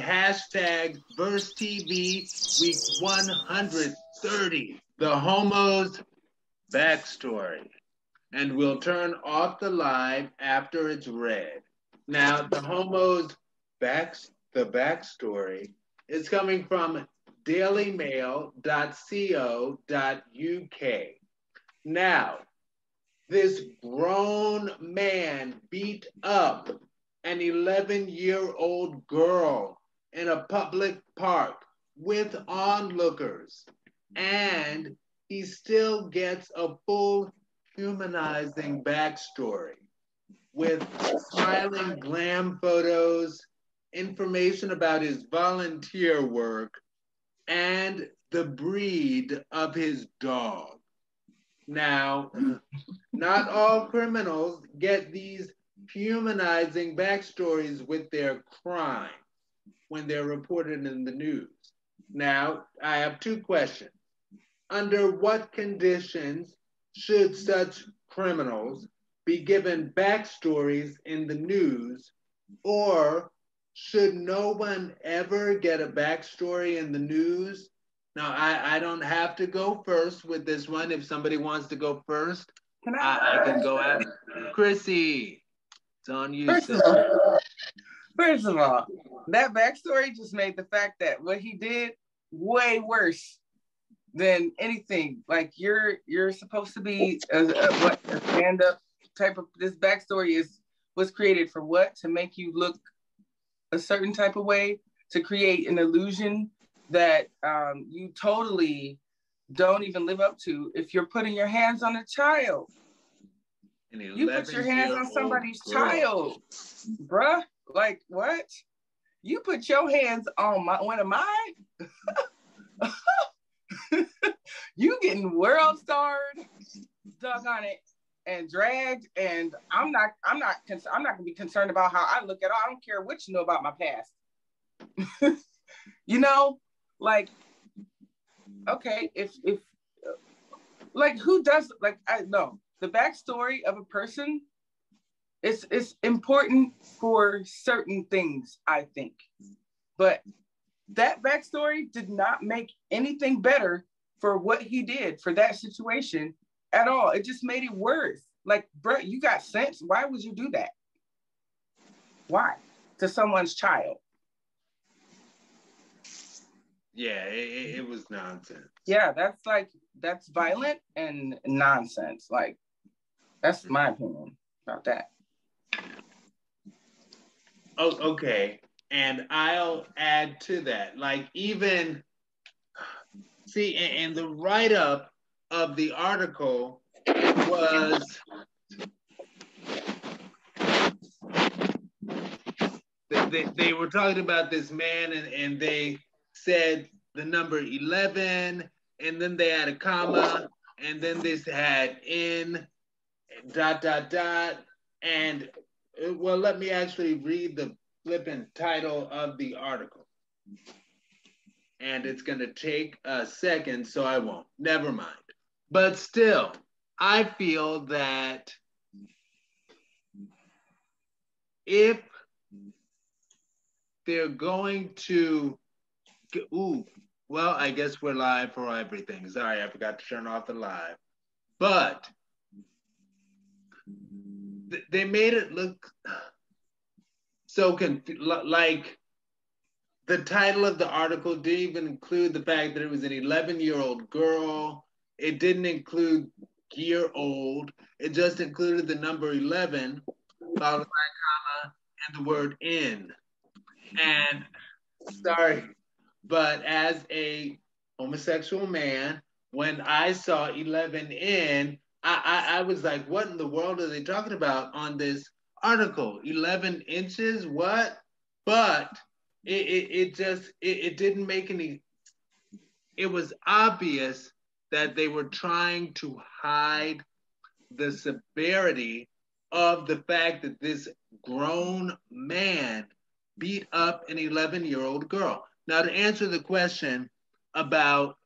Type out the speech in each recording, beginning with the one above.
hashtag Verse TV week 130, the homo's backstory. And we'll turn off the live after it's read. Now, the homo's the backstory is coming from dailymail.co.uk. Now, this grown man beat up an 11-year-old girl in a public park with onlookers, and he still gets a full humanizing backstory with smiling glam photos, information about his volunteer work, and the breed of his dog. Now, not all criminals get these humanizing backstories with their crime when they're reported in the news. Now, I have two questions. Under what conditions should such criminals be given backstories in the news, or should no one ever get a backstory in the news? Now, I don't have to go first with this one. If somebody wants to go first, I can go after. Chrissy, it's on you, First of all, that backstory just made the fact that what he did way worse than anything. Like you're supposed to be a stand-up type of. This backstory was created for what? To make you look a certain type of way, to create an illusion that you totally don't even live up to. If you're putting your hands on a child, you put your hands on somebody's child, bruh. Like what? You put your hands on one of mine? You getting world starred, dug on it, and dragged, and I'm not gonna be concerned about how I look at all. I don't care what you know about my past. You know, like, okay, if like who does, like, I know the backstory of a person is important for certain things, I think, but that backstory did not make anything better for what he did for that situation at all. It just made it worse. Like, bro, you got sense. Why would you do that? Why? To someone's child. Yeah, it was nonsense. Yeah, that's violent and nonsense. Like, that's my opinion about that. Oh, okay. And I'll add to that. Like, even, see, in the write-up of the article, it was, they were talking about this man, and they said the number 11, and then they had a comma, and then they had in, dot, dot, dot, and, well, let me actually read the flippant title of the article. And it's going to take a second, so I won't. Never mind. But still, I feel that if they're going to, well, I guess we're live for everything. Sorry, I forgot to turn off the live. But they made it look so like the title of the article didn't even include the fact that it was an 11-year-old girl. It didn't include year old. It just included the number 11 followed by a comma and the word in. And sorry, but as a homosexual man, when I saw 11 in, I was like, what in the world are they talking about on this article? 11 inches? What? But it didn't make any, it was obvious that they were trying to hide the severity of the fact that this grown man beat up an 11-year-old girl. Now, to answer the question about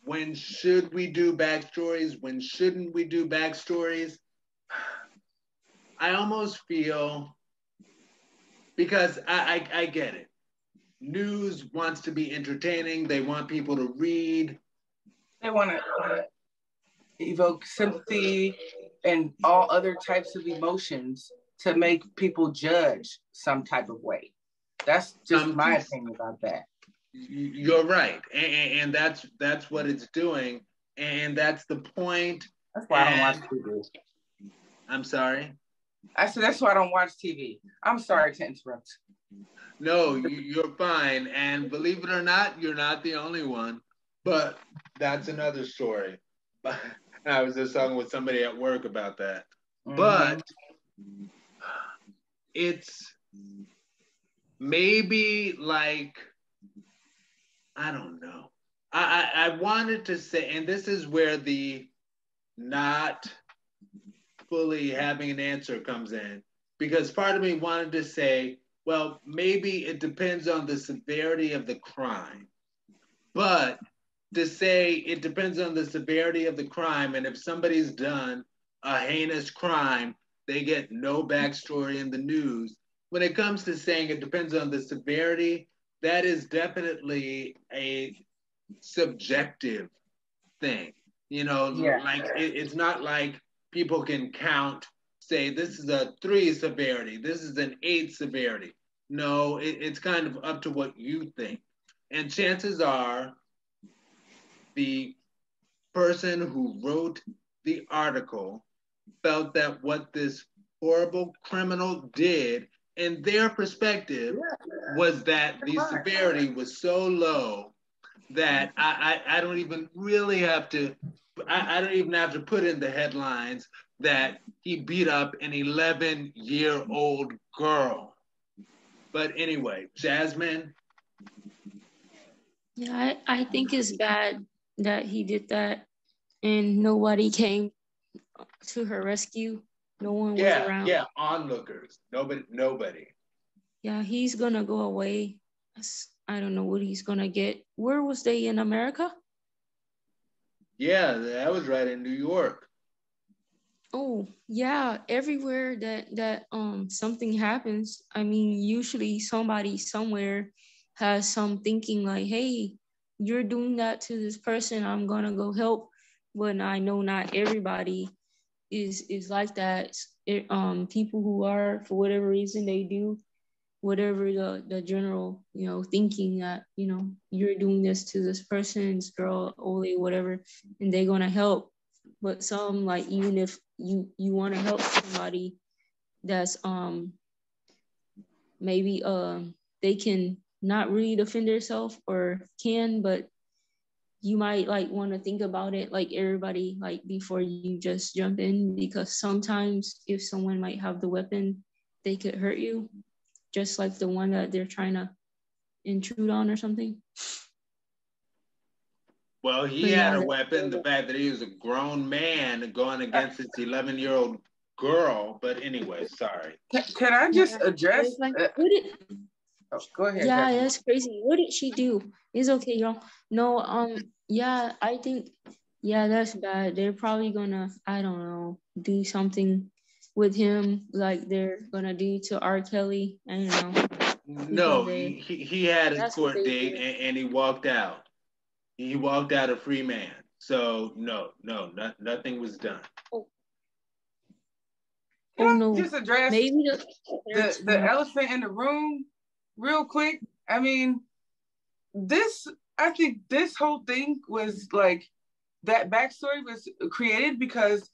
when should we do backstories, when shouldn't we do backstories, I almost feel, because I get it. news wants to be entertaining. They want people to read. They want to evoke sympathy and all other types of emotions to make people judge some type of way. That's just my opinion about that. You're right, and that's what it's doing, and that's the point. That's why I don't watch TV. I'm sorry. I said that's why I don't watch TV. I'm sorry to interrupt. No, you're fine, and believe it or not, you're not the only one. But that's another story. I was just talking with somebody at work about that. Mm-hmm. But it's maybe like, I don't know. I wanted to say, and this is where the not fully having an answer comes in, because part of me wanted to say, well, maybe it depends on the severity of the crime. But to say it depends on the severity of the crime, and if somebody's done a heinous crime, they get no backstory in the news. When it comes to saying it depends on the severity, that is definitely a subjective thing. You know, like it's not like people can count, say this is a 3 severity, this is an 8 severity. No, it's kind of up to what you think. And chances are the person who wrote the article felt that what this horrible criminal did, in their perspective, was that the severity was so low that I don't even really have to, I don't even have to put in the headlines that he beat up an 11-year-old girl. But anyway, Jasmine? Yeah, I think it's bad that he did that and nobody came to her rescue. No one was around. Yeah, onlookers. Nobody. Yeah, he's gonna go away. I don't know what he's gonna get. Where was they, in America? Yeah, that was right in New York. Oh, yeah, everywhere that something happens, I mean, usually somebody somewhere has some thinking like, hey, you're doing that to this person, I'm gonna go help. But I know not everybody is like that. People who are, for whatever reason, they do whatever the general, thinking that, you're doing this to this person, this girl, Ole, whatever, and they're gonna help. But some, like, even if you want to help somebody that's maybe they can not really defend themselves, or can, but you might like want to think about it, like everybody, like before you just jump in, because sometimes if someone might have the weapon, they could hurt you, just like the one that they're trying to intrude on or something. Well, he had a weapon. The fact that he was a grown man going against this 11-year-old girl. But anyway, sorry. Can I just address? Go ahead. Yeah, that's crazy. What did she do? It's okay, y'all. No, yeah, I think, yeah, that's bad. They're probably gonna, I don't know, do something with him like they're gonna do to R. Kelly. I don't know. No, he had his court date and he walked out. He walked out a free man. So no, nothing was done. Can I just address maybe the elephant in the room real quick? I mean, I think this whole thing was like, that backstory was created because